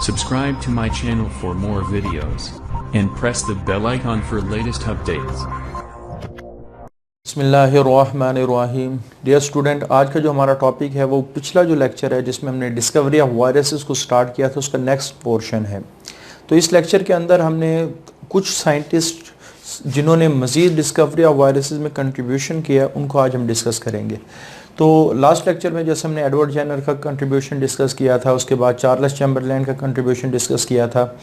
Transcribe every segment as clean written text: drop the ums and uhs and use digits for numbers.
Subscribe to my channel for more videos and press the bell icon for latest updates. बिस्मिल्लाहिर्रहमानिर्रहीम। Dear student, आज का जो हमारा topic है वो पिछला जो लेक्चर है जिसमें हमने डिस्कवरी ऑफ वायरसेस को स्टार्ट किया था उसका नेक्स्ट पोर्शन है। तो इस लेक्चर के अंदर हमने कुछ साइंटिस्ट जिन्होंने मज़ीद डिस्कवरी ऑफ वायरसेस में कंट्रीब्यूशन किया उनको आज हम डिस्कस करेंगे। तो लास्ट लेक्चर में जैसे हमने एडवर्ड जेनर का कंट्रीब्यूशन डिस्कस किया था, उसके बाद चार्ल्स चैम्बरलैन का कंट्रीब्यूशन डिस्कस किया था,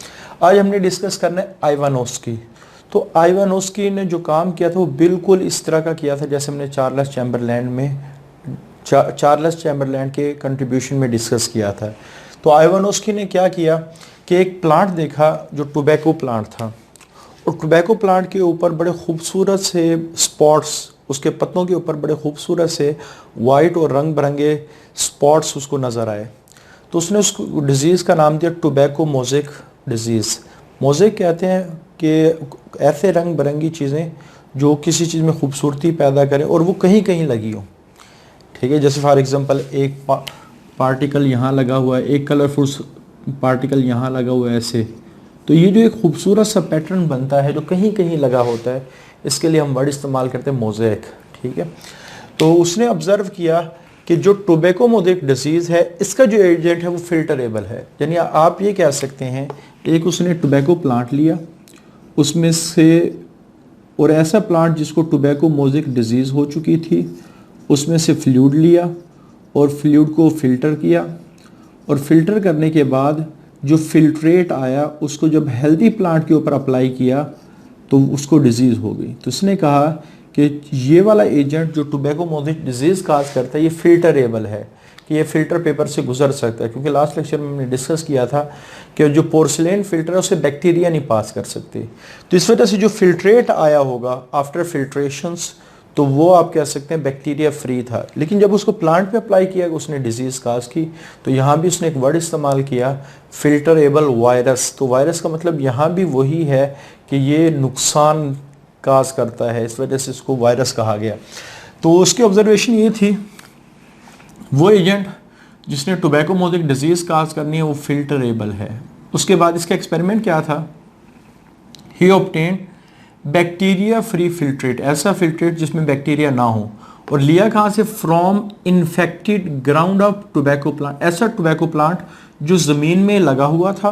आज हमने डिस्कस करना है आइवानोस्की। तो आइवानोस्की ने जो काम किया था वो बिल्कुल इस तरह का किया था जैसे हमने चार्ल्स चैम्बरलैन के कंट्रीब्यूशन में डिस्कस किया था। तो आइवानोस्की ने क्या किया कि एक प्लांट देखा जो टोबैको प्लांट था, और टोबैको प्लांट के ऊपर बड़े खूबसूरत से स्पॉट्स, उसके पत्तों के ऊपर बड़े खूबसूरत से वाइट और रंग बिरंगे स्पॉट्स उसको नज़र आए। तो उसने उस डिज़ीज़ का नाम दिया टोबैको मोज़ेक डिज़ीज़। मोज़ेक कहते हैं कि ऐसे रंग बिरंगी चीज़ें जो किसी चीज़ में खूबसूरती पैदा करें और वो कहीं कहीं लगी हो। ठीक है, जैसे फॉर एग्ज़ाम्पल एक पार्टिकल यहाँ लगा हुआ है, एक कलरफुल पार्टिकल यहाँ लगा हुआ है ऐसे। तो ये जो एक खूबसूरत सा पैटर्न बनता है जो कहीं कहीं लगा होता है, इसके लिए हम वर्ड इस्तेमाल करते हैं मोज़ेक। ठीक है, तो उसने ऑब्ज़र्व किया कि जो टोबैको मोज़ेक डिजीज़ है इसका जो एजेंट है वो फिल्टरेबल है। यानी आप ये कह सकते हैं, एक उसने टोबैको प्लांट लिया उसमें से, और ऐसा प्लांट जिसको टोबैको मोज़ेक डिजीज़ हो चुकी थी उसमें से फ्लूइड लिया और फ्लूइड को फ़िल्टर किया, और फिल्टर करने के बाद जो फिल्ट्रेट आया उसको जब हेल्दी प्लांट के ऊपर अप्लाई किया तो उसको डिजीज़ हो गई। तो उसने कहा कि ये वाला एजेंट जो टोबैको मोज़ेक डिजीज़ काज करता है ये फिल्टरेबल है, कि ये फ़िल्टर पेपर से गुजर सकता है। क्योंकि लास्ट लेक्चर में हमने डिस्कस किया था कि जो पोर्सिलेन फ़िल्टर है उसे बैक्टीरिया नहीं पास कर सकते। तो इस वजह से जो फिल्ट्रेट आया होगा आफ्टर फिल्ट्रेशंस, तो वो आप कह सकते हैं बैक्टीरिया फ्री था। लेकिन जब उसको प्लांट पे अप्लाई किया उसने डिजीज़ काज की, तो यहाँ भी उसने एक वर्ड इस्तेमाल किया फिल्टरेबल वायरस। तो वायरस का मतलब यहाँ भी वही है कि ये नुकसान काज करता है, इस वजह से इसको वायरस कहा गया। तो उसकी ऑब्जर्वेशन ये थी वो एजेंट जिसने टोबैको मोज़ेक डिजीज़ काज करनी है वो फिल्टरेबल है। उसके बाद इसका एक्सपेरिमेंट क्या था, ही ऑब्टेन्ड बैक्टीरिया फ्री फिल्ट्रेट, ऐसा फिल्ट्रेट जिसमें बैक्टीरिया ना हो, और लिया कहाँ से, from infected ground of tobacco plant. ऐसा टोबैको प्लांट जो ज़मीन में लगा हुआ था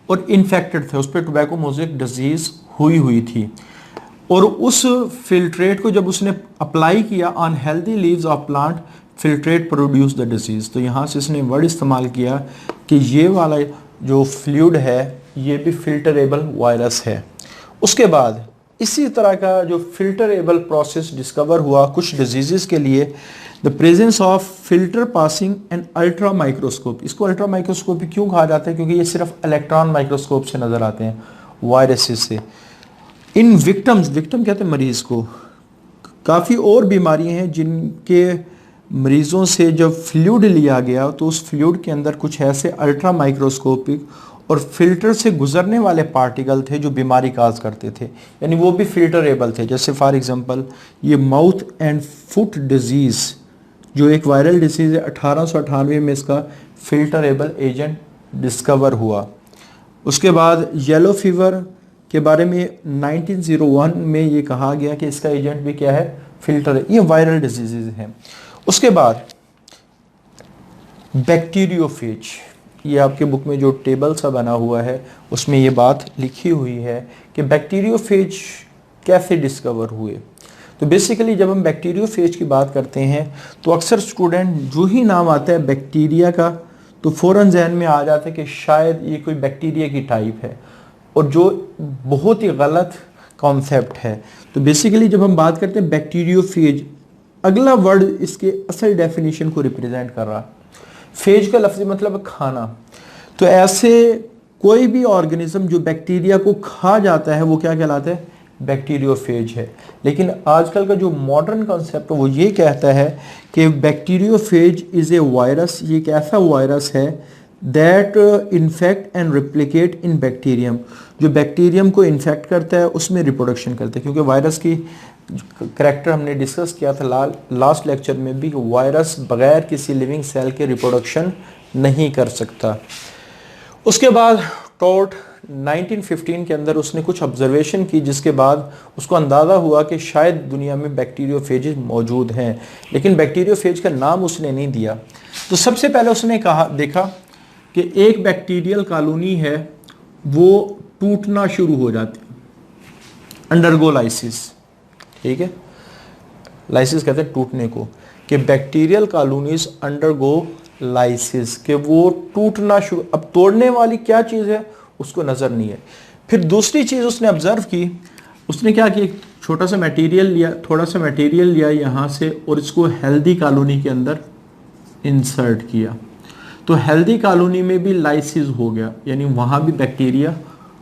और इन्फेक्टेड था, उस पर टोबैको मोज़ेक डिजीज़ हुई थी, और उस फिल्ट्रेट को जब उसने अप्लाई किया on healthy leaves of plant, filtrate produce the disease. तो यहाँ से इसने वर्ड इस्तेमाल किया कि ये वाला जो फ्लूइड है ये भी फिल्टरेबल वायरस है। उसके बाद इसी तरह का जो फिल्टरेबल प्रोसेस डिस्कवर हुआ कुछ डिजीज़ के लिए, the presence of filter passing and ultra microscope. इसको अल्ट्रा माइक्रोस्कोप क्यों कहा जाता है, क्योंकि ये सिर्फ इलेक्ट्रॉन माइक्रोस्कोप से नज़र आते हैं वायरसेस से। इन विक्टम्स, विक्टम कहते हैं मरीज़ को, काफ़ी और बीमारियां हैं जिनके मरीज़ों से जब फ्लूइड लिया गया तो उस फ्लूइड के अंदर कुछ ऐसे अल्ट्रा माइक्रोस्कोपिक और फिल्टर से गुजरने वाले पार्टिकल थे जो बीमारी काज करते थे, यानी वो भी फिल्टरेबल थे। जैसे फॉर एग्जांपल ये माउथ एंड फुट डिजीज़ जो एक वायरल डिजीज़ है, 1898 में इसका फिल्टरेबल एजेंट डिस्कवर हुआ। उसके बाद येलो फीवर के बारे में 1901 में ये कहा गया कि इसका एजेंट भी क्या है, फिल्टर है। ये वायरल डिजीज़ हैं। उसके बाद बैक्टीरियोफेज, ये आपके बुक में जो टेबल सा बना हुआ है उसमें ये बात लिखी हुई है कि बैक्टीरियोफेज कैसे डिस्कवर हुए। तो बेसिकली जब हम बैक्टीरियोफेज की बात करते हैं तो अक्सर स्टूडेंट जो ही नाम आता है बैक्टीरिया का तो फ़ौरन जहन में आ जाता है कि शायद ये कोई बैक्टीरिया की टाइप है, और जो बहुत ही गलत कॉन्सेप्ट है। तो बेसिकली जब हम बात करते हैं बैक्टीरियोफेज, अगला वर्ड इसके असल डेफिनेशन को रिप्रेजेंट कर रहा। फेज का लफ्ज़ी मतलब खाना। तो ऐसे कोई भी ऑर्गेनिज्म जो बैक्टीरिया को खा जाता है वो क्या कहलाता है, बैक्टीरियोफेज है। लेकिन आजकल का जो मॉडर्न कॉन्सेप्ट वो ये कहता है कि बैक्टीरियोफेज इज़ ए वायरस, ये एक ऐसा वायरस है that infect and replicate in bacterium, जो बैक्टीरियम को इन्फेक्ट करता है उसमें रिप्रोडक्शन करता है। क्योंकि वायरस की करैक्टर हमने डिस्कस किया था लास्ट लेक्चर में भी, वायरस बगैर किसी लिविंग सेल के रिप्रोडक्शन नहीं कर सकता। उसके बाद टोट 1915 के अंदर उसने कुछ ऑब्जर्वेशन की, जिसके बाद उसको अंदाज़ा हुआ कि शायद दुनिया में बैक्टीरियोफेज मौजूद हैं, लेकिन बैक्टीरियोफेज का नाम उसने नहीं दिया। तो सबसे पहले उसने देखा कि एक बैक्टीरियल कॉलोनी है वो टूटना शुरू हो जाती है, अंडरगो लाइसिस। ठीक है, लाइसिस कहते हैं टूटने को, कि बैक्टीरियल कॉलोनीज अंडरगो लाइसिस, के वो टूटना शुरू। अब तोड़ने वाली क्या चीज़ है उसको नज़र नहीं है। फिर दूसरी चीज़ उसने ऑब्जर्व की, उसने क्या किया, एक छोटा सा मटेरियल लिया, थोड़ा सा मटेरियल लिया यहाँ से और इसको हेल्दी कॉलोनी के अंदर इंसर्ट किया, तो हेल्दी कॉलोनी में भी लाइसिस हो गया, यानी वहाँ भी बैक्टीरिया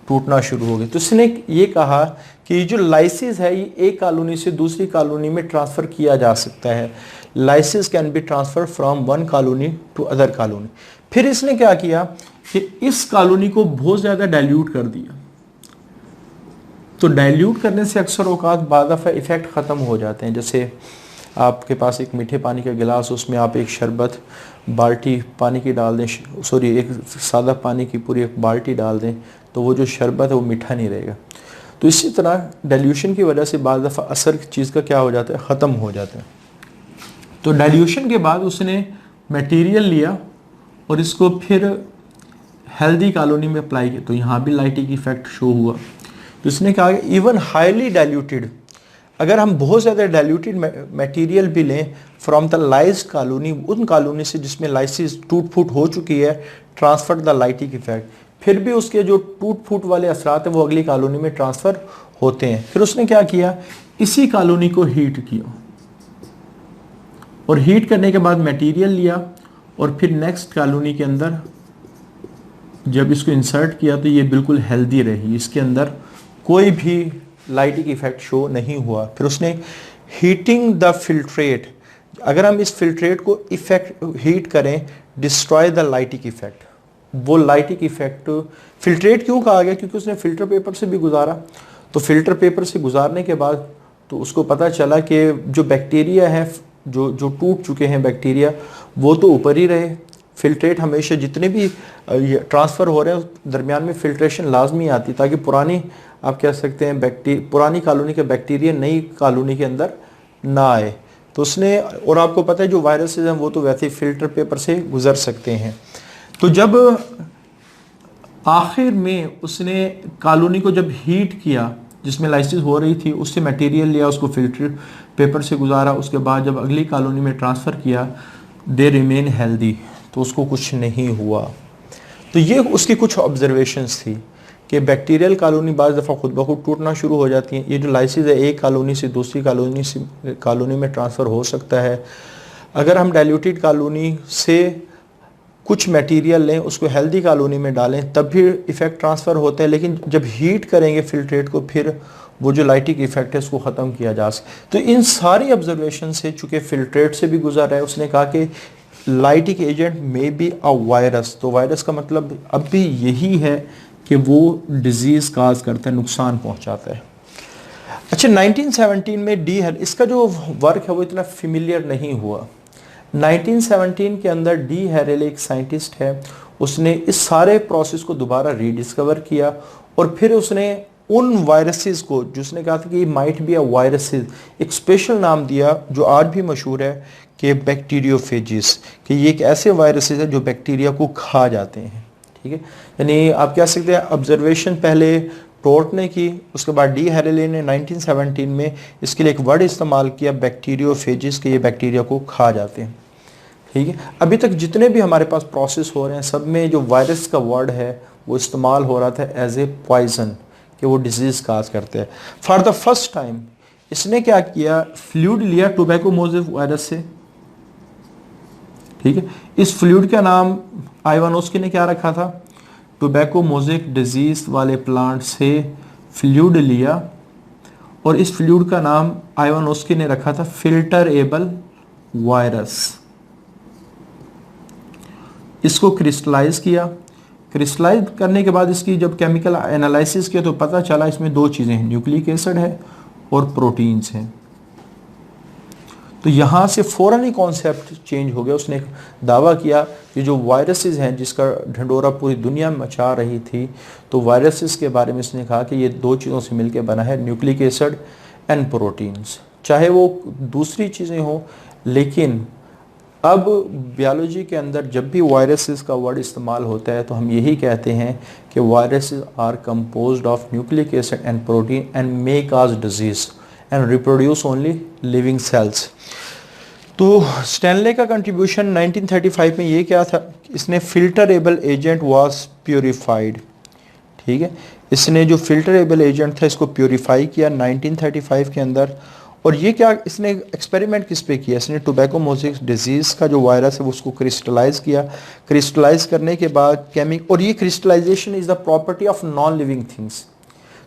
टूटना शुरू हो गया। तो इसने ये कहा कि जो लाइसिस है ये एक कॉलोनी से दूसरी कॉलोनी में ट्रांसफ़र किया जा सकता है। Lysis can be transfer from one colony to other colony. फिर इसने क्या किया कि इस कॉलोनी को बहुत ज़्यादा डाइल्यूट कर दिया। तो डाइल्यूट करने से अक्सर औकात बाद दफ़ा इफ़ेक्ट ख़त्म हो जाते हैं। जैसे आपके पास एक मीठे पानी का गिलास, उसमें आप एक शरबत बाल्टी पानी की डाल दें, सॉरी एक सादा पानी की पूरी एक बाल्टी डाल दें, तो वो जो शरबत है वो मीठा नहीं रहेगा। तो इसी तरह डाइल्यूशन की वजह से बाद दफ़ा असर चीज़ का क्या हो जाता है, ख़त्म हो जाता है। तो डाइल्यूशन के बाद उसने मटेरियल लिया और इसको फिर हेल्दी कॉलोनी में अप्लाई किया, तो यहाँ भी लाइटिक इफेक्ट शो हुआ। तो इसने कहा कि इवन हाईली डाइल्यूटेड, अगर हम बहुत ज़्यादा डाइल्यूटेड मटेरियल भी लें फ्रॉम द लाइज कॉलोनी, उन कॉलोनी से जिसमें लाइसिस टूट फूट हो चुकी है, ट्रांसफर द लाइटिक इफेक्ट, फिर भी उसके जो टूट फूट वाले असरात हैं वो अगली कॉलोनी में ट्रांसफ़र होते हैं। फिर उसने क्या किया, इसी कॉलोनी को हीट किया और हीट करने के बाद मटेरियल लिया और फिर नेक्स्ट कॉलोनी के अंदर जब इसको इंसर्ट किया तो ये बिल्कुल हेल्दी रही, इसके अंदर कोई भी लाइटिक इफेक्ट शो नहीं हुआ। फिर उसने हीटिंग द फिल्ट्रेट, अगर हम इस फिल्ट्रेट को इफेक्ट हीट करें, डिस्ट्रॉय द लाइटिक इफेक्ट, वो लाइटिक इफेक्ट। फिल्ट्रेट क्यों कहा गया, क्योंकि उसने फिल्टर पेपर से भी गुजारा। तो फिल्टर पेपर से गुजारने के बाद तो उसको पता चला कि जो बैक्टीरिया है, जो टूट चुके हैं बैक्टीरिया, वो तो ऊपर ही रहे। फिल्ट्रेट हमेशा जितने भी ट्रांसफ़र हो रहे हैं दरमियान में फिल्ट्रेशन लाजमी आती, ताकि पुरानी, आप कह सकते हैं पुरानी कॉलोनी के बैक्टीरिया नई कॉलोनी के अंदर ना आए। तो उसने, और आपको पता है जो वायरसेस हैं वो तो वैसे ही फिल्टर पेपर से गुजर सकते हैं। तो जब आखिर में उसने कॉलोनी को जब हीट किया जिसमें लाइसिस हो रही थी, उससे मटेरियल लिया, उसको फिल्टर पेपर से गुजारा, उसके बाद जब अगली कॉलोनी में ट्रांसफ़र किया, दे रिमेन हेल्दी, तो उसको कुछ नहीं हुआ। तो ये उसकी कुछ ऑब्जर्वेशंस थी कि बैक्टीरियल कॉलोनी बाज़ दफ़ा खुद ब खुद टूटना शुरू हो जाती हैं। ये जो लाइसिस है एक कॉलोनी से दूसरी कॉलोनी में ट्रांसफ़र हो सकता है। अगर हम डाइल्यूटेड कॉलोनी से कुछ मटेरियल लें, उसको हेल्दी कॉलोनी में डालें, तब भी इफ़ेक्ट ट्रांसफ़र होता है, लेकिन जब हीट करेंगे फिल्ट्रेट को, फिर वो जो लाइटिक इफेक्ट है उसको ख़त्म किया जा सके। तो इन सारी ऑब्जर्वेशन से, चूँकि फिल्ट्रेट से भी गुजर रहा है, उसने कहा कि लाइटिक एजेंट में बी अ वायरस। तो वायरस का मतलब अब भी यही है कि वो डिजीज़ काज करता है, नुकसान पहुंचाता है। अच्छा, 1917 में डी हेल, इसका जो वर्क है वो इतना फेमिलियर नहीं हुआ। 1917 के अंदर डी हेरेल एक साइंटिस्ट है, उसने इस सारे प्रोसेस को दोबारा रीडिस्कवर किया और फिर उसने उन वायरसेस को, जिसने कहा था कि माइट बी अ वायरसेस, एक स्पेशल नाम दिया जो आज भी मशहूर है कि बैक्टीरियोफेजिस, कि ये एक ऐसे वायरसेस है जो बैक्टीरिया को खा जाते हैं। ठीक है, यानी आप कह सकते हैं ऑब्जर्वेशन पहले टोर्ट ने की, उसके बाद डी हेरेले ने 1917 में इसके लिए एक वर्ड इस्तेमाल किया बैक्टीरियोफेजिस, के ये बैक्टीरिया को खा जाते हैं। ठीक है, अभी तक जितने भी हमारे पास प्रोसेस हो रहे हैं सब में जो वायरस का वर्ड है वो इस्तेमाल हो रहा था एज ए पॉइजन, कि वो डिजीज़ काज करते हैं। फॉर द फर्स्ट टाइम इसने क्या किया, फ्लूइड लिया टोबैको मोज़ेक वायरस से। ठीक है, इस फ्लूइड का नाम आइवानोस्की ने क्या रखा था, टोबैको मोज़ेक डिजीज़ वाले प्लांट से फ्लूइड लिया और इस फ्लूइड का नाम आइवानोस्की ने रखा था फिल्टरेबल वायरस। इसको क्रिस्टलाइज किया, क्रिस्टलाइज करने के बाद इसकी जब केमिकल एनालिसिस किया तो पता चला इसमें दो चीज़ें हैं, न्यूक्लिक एसिड है और प्रोटीन्स हैं। तो यहाँ से फ़ौरन ही कॉन्सेप्ट चेंज हो गया। उसने एक दावा किया कि जो वायरसेस हैं जिसका ढंढोरा पूरी दुनिया में मचा रही थी, तो वायरसेस के बारे में उसने कहा कि ये दो चीज़ों से मिलकर बना है, न्यूक्लिक एसिड एंड प्रोटीन्स। चाहे वो दूसरी चीज़ें हों, लेकिन अब बायोलॉजी के अंदर जब भी वायरसेस का वर्ड इस्तेमाल होता है तो हम यही कहते हैं कि viruses are composed of nucleic acid and protein and may cause disease and reproduce only living cells. तो स्टैनले का कंट्रीब्यूशन 1935 में ये क्या था, इसने फिल्टरेबल एजेंट वाज प्योरीफाइड, ठीक है, इसने जो फिल्टरेबल एजेंट था इसको प्योरीफाई किया 1935 के अंदर। और ये क्या, इसने एक्सपेरिमेंट किस पे किया, इसने टोबैको मोज़ेक डिजीज़ का जो वायरस है उसको क्रिस्टलाइज किया। क्रिस्टलाइज करने के बाद और ये crystallization is the property of non living things.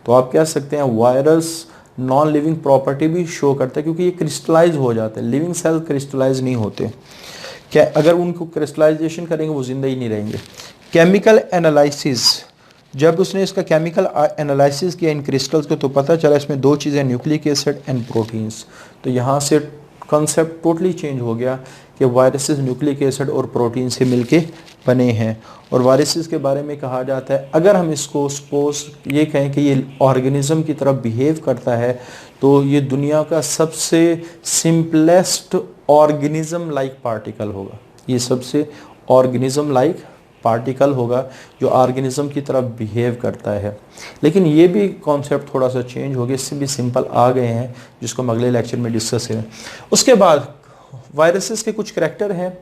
तो आप कह सकते हैं वायरस नॉन लिविंग प्रॉपर्टी भी शो करता है क्योंकि ये क्रिस्टलाइज हो जाते हैं। लिविंग सेल क्रिस्टलाइज नहीं होते, क्या अगर उनको क्रिस्टलाइजेशन करेंगे वो जिंदा ही नहीं रहेंगे। केमिकल एनालिसिस, जब उसने इसका केमिकल एनालिसिस किया इन क्रिस्टल्स को तो पता चला इसमें दो चीज़ें, न्यूक्लिक एसिड एंड प्रोटीन्स। तो यहाँ से कॉन्सेप्ट टोटली चेंज हो गया कि वायरसेस न्यूक्लिक एसिड और प्रोटीन से मिलके बने हैं। और वायरसेस के बारे में कहा जाता है, अगर हम इसको सपोज ये कहें कि ये ऑर्गेनिज्म की तरफ बिहेव करता है तो ये दुनिया का सबसे सिंपलेस्ट ऑर्गेनिज्म लाइक पार्टिकल होगा। ये सबसे ऑर्गेनिज्म लाइक पार्टिकल होगा जो ऑर्गेनिज्म की तरफ बिहेव करता है। लेकिन ये भी कॉन्सेप्ट थोड़ा सा चेंज हो गया, इससे भी सिंपल आ गए हैं जिसको हम अगले लेक्चर में डिस्कस करें। उसके बाद वायरसेस के कुछ करैक्टर हैं,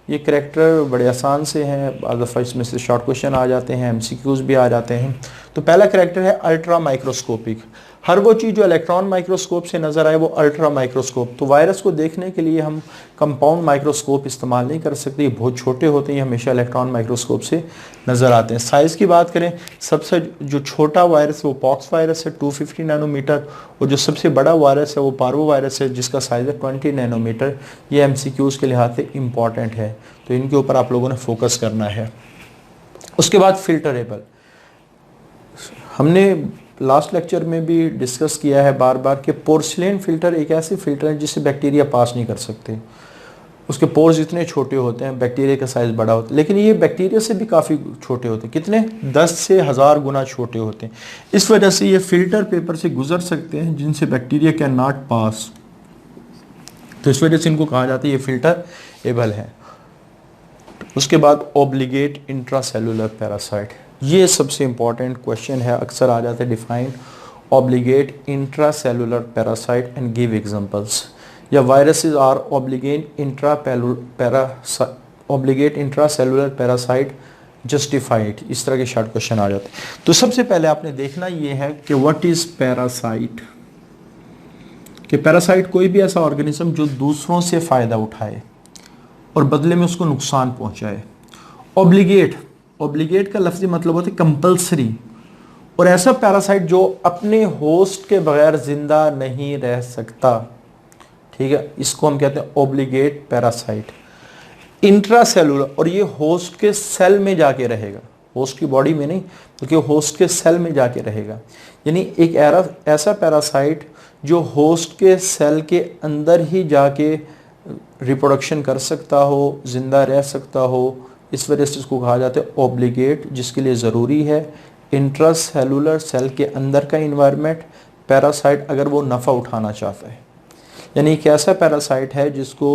ये करैक्टर बड़े आसान से हैं, दफ़ा इसमें से शॉर्ट क्वेश्चन आ जाते हैं, एमसीक्यूज भी आ जाते हैं। तो पहला करैक्टर है अल्ट्रा माइक्रोस्कोपिक। हर वो चीज़ जो इलेक्ट्रॉन माइक्रोस्कोप से नज़र आए वो अल्ट्रा माइक्रोस्कोप। तो वायरस को देखने के लिए हम कंपाउंड माइक्रोस्कोप इस्तेमाल नहीं कर सकते, ये बहुत छोटे होते हैं, ये हमेशा इलेक्ट्रॉन माइक्रोस्कोप से नज़र आते हैं। साइज़ की बात करें, सबसे जो छोटा वायरस है वो पॉक्स वायरस है 250 नैनोमीटर, और जो सबसे बड़ा वायरस है वो पार्वो वायरस है जिसका साइज़ है 20 नैनोमीटर। ये एमसीक्यूज़ के लिहाज से इम्पॉर्टेंट है, तो इनके ऊपर आप लोगों ने फोकस करना है। उसके बाद फिल्टरेबल, हमने लास्ट लेक्चर में भी डिस्कस किया है बार बार कि पोर्सिलेन फिल्टर एक ऐसे फिल्टर है जिससे बैक्टीरिया पास नहीं कर सकते। उसके पोर्स इतने छोटे होते हैं, बैक्टीरिया का साइज़ बड़ा होता है, लेकिन ये बैक्टीरिया से भी काफ़ी छोटे होते हैं। कितने? 10 से 1000 गुना छोटे होते हैं। इस वजह से ये फिल्टर पेपर से गुजर सकते हैं जिनसे बैक्टीरिया कैन नॉट पास। तो इस वजह से इनको कहा जाता है ये फिल्टरेबल है। उसके बाद ऑब्लिगेट इंट्रासेलुलर पैरासाइट, ये सबसे इंपॉर्टेंट क्वेश्चन है, अक्सर आ जाता है defined obligate intracellular parasite and give examples, या viruses are obligate intracellular parasite justified, इस तरह के शॉर्ट क्वेश्चन आ जाते हैं। तो सबसे पहले आपने देखना ये है कि व्हाट इज पैरासाइट, कि पैरासाइट कोई भी ऐसा ऑर्गेनिज्म जो दूसरों से फ़ायदा उठाए और बदले में उसको नुकसान पहुंचाए। ऑब्लिगेट का लफ्ज़ी मतलब होता है कंपल्सरी, और ऐसा पैरासाइट जो अपने होस्ट के बगैर जिंदा नहीं रह सकता, ठीक है, इसको हम कहते हैं ऑब्लिगेट पैरासाइट। इंट्रासेलुलर, और ये होस्ट के सेल में जाके रहेगा, होस्ट की बॉडी में नहीं बल्कि होस्ट के सेल में जाके रहेगा। यानी एक ऐसा पैरासाइट जो होस्ट के सेल के अंदर ही जाके रिप्रोडक्शन कर सकता हो, जिंदा रह सकता हो, इस वजह से इसको कहा जाता है ऑब्लिगेट, जिसके लिए ज़रूरी है इंट्रासेलुलर सेल के अंदर का इन्वायरमेंट। पैरासाइट अगर वो नफ़ा उठाना चाहता है, यानी एक ऐसा पैरासाइट है जिसको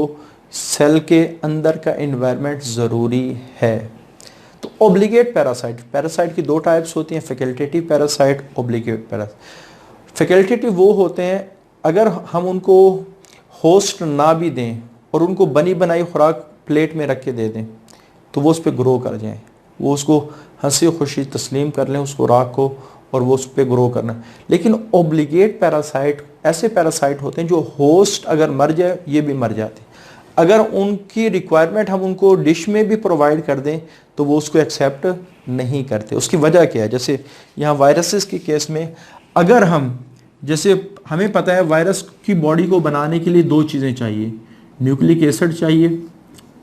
सेल के अंदर का इन्वायरमेंट ज़रूरी है। तो ऑब्लिगेट पैरासाइट की दो टाइप्स होती हैं, facultative parasite, obligate parasite. Facultative वो होते हैं अगर हम उनको होस्ट ना भी दें और उनको बनी बनाई खुराक प्लेट में रख के दे दें तो वो उस पर ग्रो कर जाएं, वो उसको हंसी खुशी तस्लीम कर लें उसको राख को, और वो उस पर ग्रो करना। लेकिन ऑब्लिगेट पैरासाइट ऐसे पैरासाइट होते हैं जो होस्ट अगर मर जाए ये भी मर जाते हैं। अगर उनकी रिक्वायरमेंट हम उनको डिश में भी प्रोवाइड कर दें तो वो उसको एक्सेप्ट नहीं करते। उसकी वजह क्या है? जैसे यहाँ वायरसेस के केस में अगर हम, जैसे हमें पता है वायरस की बॉडी को बनाने के लिए दो चीज़ें चाहिए, न्यूक्लिक एसिड चाहिए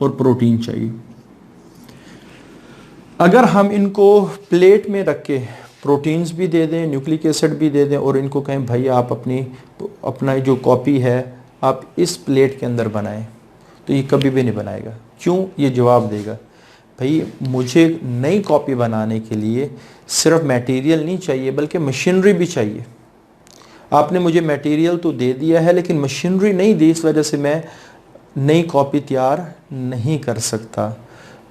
और प्रोटीन चाहिए। अगर हम इनको प्लेट में रख के प्रोटीन्स भी दे दें, न्यूक्लिक एसिड भी दे दें और इनको कहें भाई आप अपना जो कॉपी है आप इस प्लेट के अंदर बनाएं, तो ये कभी भी नहीं बनाएगा। क्यों? ये जवाब देगा, भाई मुझे नई कॉपी बनाने के लिए सिर्फ मटेरियल नहीं चाहिए बल्कि मशीनरी भी चाहिए। आपने मुझे मटेरियल तो दे दिया है लेकिन मशीनरी नहीं दी, इस वजह से मैं नई कॉपी तैयार नहीं कर सकता।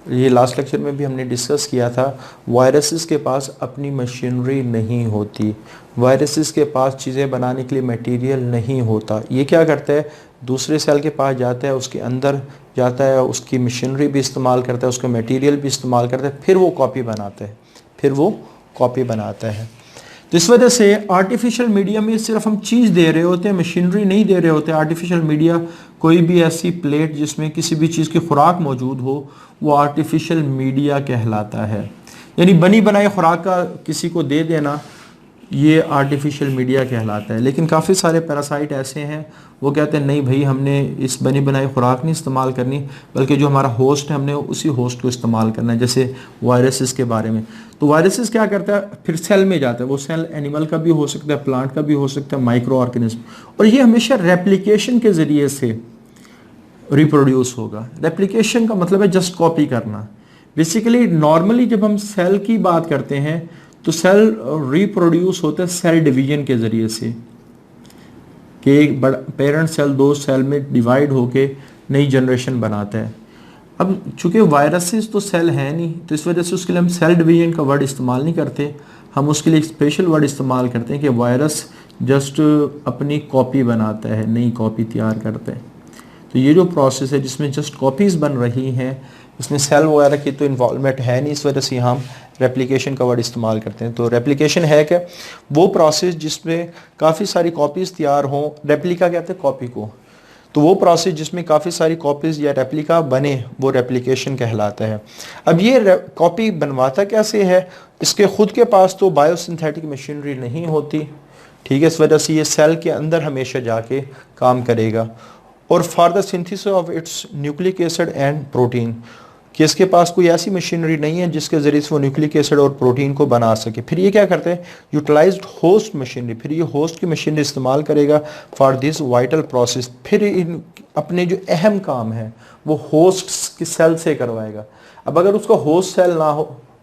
ये लास्ट लेक्चर में भी हमने डिस्कस किया था, वायरसेस के पास अपनी मशीनरी नहीं होती, वायरसेस के पास चीज़ें बनाने के लिए मटेरियल नहीं होता। ये क्या करता है, दूसरे सेल के पास जाता है, उसके अंदर जाता है, उसकी मशीनरी भी इस्तेमाल करता है, उसका मटेरियल भी इस्तेमाल करता है, फिर वो कॉपी बनाता है। तो इस वजह से आर्टिफिशियल मीडिया में सिर्फ हम चीज़ दे रहे होते हैं, मशीनरी नहीं दे रहे होते। आर्टिफिशियल मीडिया कोई भी ऐसी प्लेट जिसमें किसी भी चीज़ की खुराक मौजूद हो, वो आर्टिफिशियल मीडिया कहलाता है। यानी बनी बनाई खुराक का किसी को दे देना, ये आर्टिफिशियल मीडिया कहलाता है। लेकिन काफ़ी सारे पैरासाइट ऐसे हैं, वो कहते हैं नहीं भाई, हमने इस बनी बनाई खुराक नहीं इस्तेमाल करनी, बल्कि जो हमारा होस्ट है हमने उसी होस्ट को इस्तेमाल करना है। जैसे वायरसेस के बारे में, तो वायरसेस क्या करता है, फिर सेल में जाता है। वो सेल एनिमल का भी हो सकता है, प्लांट का भी हो सकता है, माइक्रो ऑर्गेनिज्म, और ये हमेशा रेप्लिकेशन के ज़रिए से रिप्रोड्यूस होगा। रेप्लिकेशन का मतलब है जस्ट कॉपी करना। बेसिकली नॉर्मली जब हम सेल की बात करते हैं तो सेल रिप्रोड्यूस होता है सेल डिवीजन के ज़रिए से, कि एक बड़ा पेरेंट सेल दो सेल में डिवाइड होके नई जनरेशन बनाता है। अब चूंकि वायरसेस तो सेल है नहीं, तो इस वजह से उसके लिए हम सेल डिवीजन का वर्ड इस्तेमाल नहीं करते, हम उसके लिए एक स्पेशल वर्ड इस्तेमाल करते हैं कि वायरस जस्ट अपनी कॉपी बनाता है, नई कॉपी तैयार करता है। तो ये जो प्रोसेस है जिसमें जस्ट कॉपीज़ बन रही हैं, इसमें सेल वगैरह की तो इन्वॉल्वमेंट है नहीं, इस वजह से हम रेप्लिकेशन का वर्ड इस्तेमाल करते हैं। तो रेप्लिकेशन है क्या, वो प्रोसेस जिसमें काफ़ी सारी कॉपीज़ तैयार हों, रेप्लिका कहते हैं कॉपी को, तो वो प्रोसेस जिसमें काफ़ी सारी कॉपीज़ या रेप्लिका बने वो रेप्लिकेशन कहलाता है। अब ये कॉपी बनवाता कैसे है, इसके खुद के पास तो बायोसिंथेटिक मशीनरी नहीं होती, ठीक है, इस वजह से ये सेल के अंदर हमेशा जाके काम करेगा। और for the synthesis of its nucleic acid and protein, कि इसके पास कोई ऐसी मशीनरी नहीं है जिसके ज़रिए से वो न्यूक्लिक एसिड और प्रोटीन को बना सके। फिर ये क्या करते हैं, यूटिलाइज्ड होस्ट मशीनरी, फिर ये होस्ट की मशीनरी इस्तेमाल करेगा फॉर दिस वाइटल प्रोसेस। फिर इन अपने जो अहम काम है वो होस्ट की सेल से करवाएगा। अब अगर उसका होस्ट सेल ना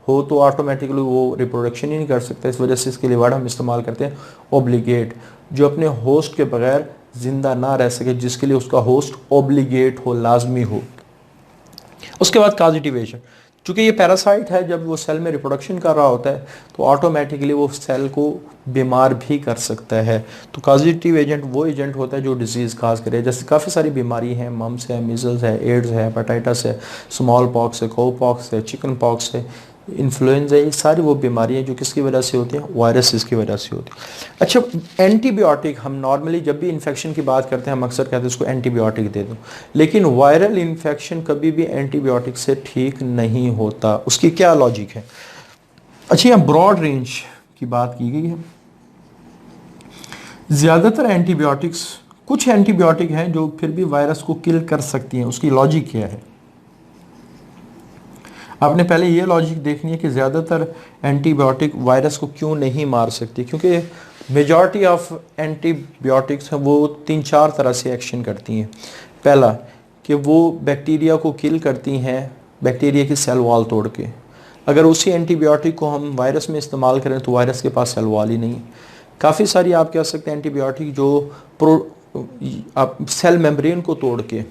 हो तो ऑटोमेटिकली वो रिप्रोडक्शन ही नहीं कर सकता। इस वजह से इसके लिए वर्ड हम इस्तेमाल करते हैं ऑब्लिगेट, जो अपने होस्ट के बगैर जिंदा ना रह सके, जिसके लिए उसका होस्ट ऑब्लिगेट हो, लाजमी हो। उसके बाद काजिटिव एजेंट, चूंकि ये पैरासाइट है, जब वो सेल में रिप्रोडक्शन कर रहा होता है तो ऑटोमेटिकली वो सेल को बीमार भी कर सकता है। तो काजिटिव एजेंट वो एजेंट होता है जो डिजीज़ काज करे। जैसे काफ़ी सारी बीमारी हैं, मम्स है, मीजल्स है, एड्स है, हेपेटाइटिस है, स्मॉल पॉक्स है, काउ पॉक्स है, चिकन पॉक्स है, इन्फ्लुएंजा, ये सारी वो बीमारियां जो किसकी वजह से होती हैं, वायरसेस की वजह से होती है। अच्छा, एंटीबायोटिक, हम नॉर्मली जब भी इन्फेक्शन की बात करते हैं हम अक्सर कहते हैं उसको एंटीबायोटिक दे दो, लेकिन वायरल इन्फेक्शन कभी भी एंटीबायोटिक से ठीक नहीं होता। उसकी क्या लॉजिक है? अच्छा, यहाँ ब्रॉड रेंज की बात की गई है। ज़्यादातर एंटीबायोटिक्स, कुछ एंटीबायोटिक हैं जो फिर भी वायरस को किल कर सकती हैं। उसकी लॉजिक क्या है? आपने पहले ये लॉजिक देखनी है कि ज़्यादातर एंटीबायोटिक वायरस को क्यों नहीं मार सकती, क्योंकि मेजॉरिटी ऑफ एंटीबायोटिक्स हैं वो 3-4 तरह से एक्शन करती हैं। पहला कि वो बैक्टीरिया को किल करती हैं, बैक्टीरिया की सेल वॉल तोड़ के। अगर उसी एंटीबायोटिक को हम वायरस में इस्तेमाल करें तो वायरस के पास सेल वॉल ही नहीं। काफ़ी सारी आप कह सकते हैं एंटीबायोटिक जो सेल मेम्ब्रेन को तोड़ के,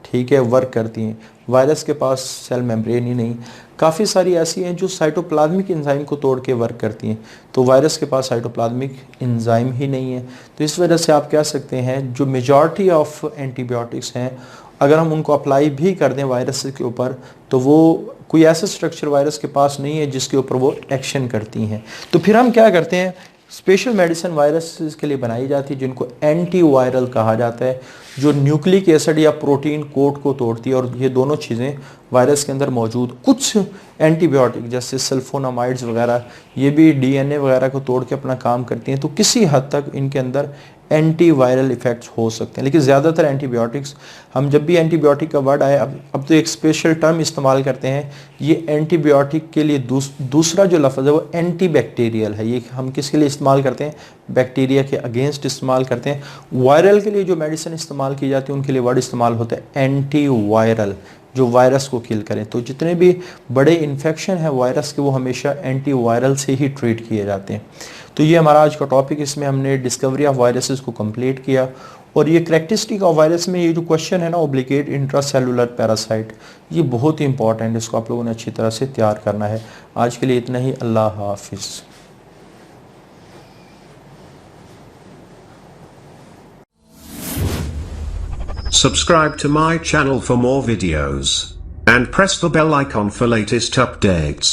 ठीक है, वर्क करती हैं, वायरस के पास सेल मेम्ब्रेन ही नहीं। काफ़ी सारी ऐसी हैं जो साइटोप्लाज्मिक एंजाइम को तोड़ के वर्क करती हैं, तो वायरस के पास साइटोप्लाज्मिक एंजाइम ही नहीं है। तो इस वजह से आप कह सकते हैं जो मेजॉरिटी ऑफ एंटीबायोटिक्स हैं, अगर हम उनको अप्लाई भी कर दें वायरस के ऊपर तो वो कोई ऐसा स्ट्रक्चर वायरस के पास नहीं है जिसके ऊपर वो एक्शन करती हैं। तो फिर हम क्या करते हैं, स्पेशल मेडिसिन वायरस के लिए बनाई जाती है जिनको एंटी वायरल कहा जाता है, जो न्यूक्लिक एसिड या प्रोटीन कोट को तोड़ती है। और ये दोनों चीज़ें वायरस के अंदर मौजूद। कुछ एंटीबायोटिक जैसे सल्फोनामाइड्स वगैरह, ये भी डीएनए वगैरह को तोड़ के अपना काम करती हैं, तो किसी हद तक इनके अंदर एंटी वायरल इफ़ेक्ट्स हो सकते हैं। लेकिन ज़्यादातर एंटीबायोटिक्स, हम जब भी एंटीबायोटिक का वर्ड आए अब तो एक स्पेशल टर्म इस्तेमाल करते हैं, ये एंटीबायोटिक के लिए दूसरा जो लफ्ज़ है वो एंटी बैक्टीरियल है। ये हम किसके लिए इस्तेमाल करते हैं? बैक्टीरिया के अगेंस्ट इस्तेमाल करते हैं। वायरल के लिए जो मेडिसिन इस्तेमाल की जाती है उनके लिए वर्ड इस्तेमाल होता है एंटी वायरल, जो वायरस को किल करें। तो जितने भी बड़े इन्फेक्शन हैं वायरस के, वो हमेशा एंटी वायरल से ही ट्रीट किए जाते हैं। तो ये हमारा आज का टॉपिक, इसमें हमने डिस्कवरी ऑफ वायरसेस को कंप्लीट किया। और ये करैक्टरिस्टिक ऑफ वायरस में ये जो क्वेश्चन है ना, ऑब्लिगेट इंट्रासेलुलर पैरासाइट, ये बहुत ही इंपॉर्टेंट है, इसको आप लोगों ने अच्छी तरह से तैयार करना है। आज के लिए इतना ही, अल्लाह हाफिज़। Subscribe to my channel for more videos and press the bell icon for latest updates.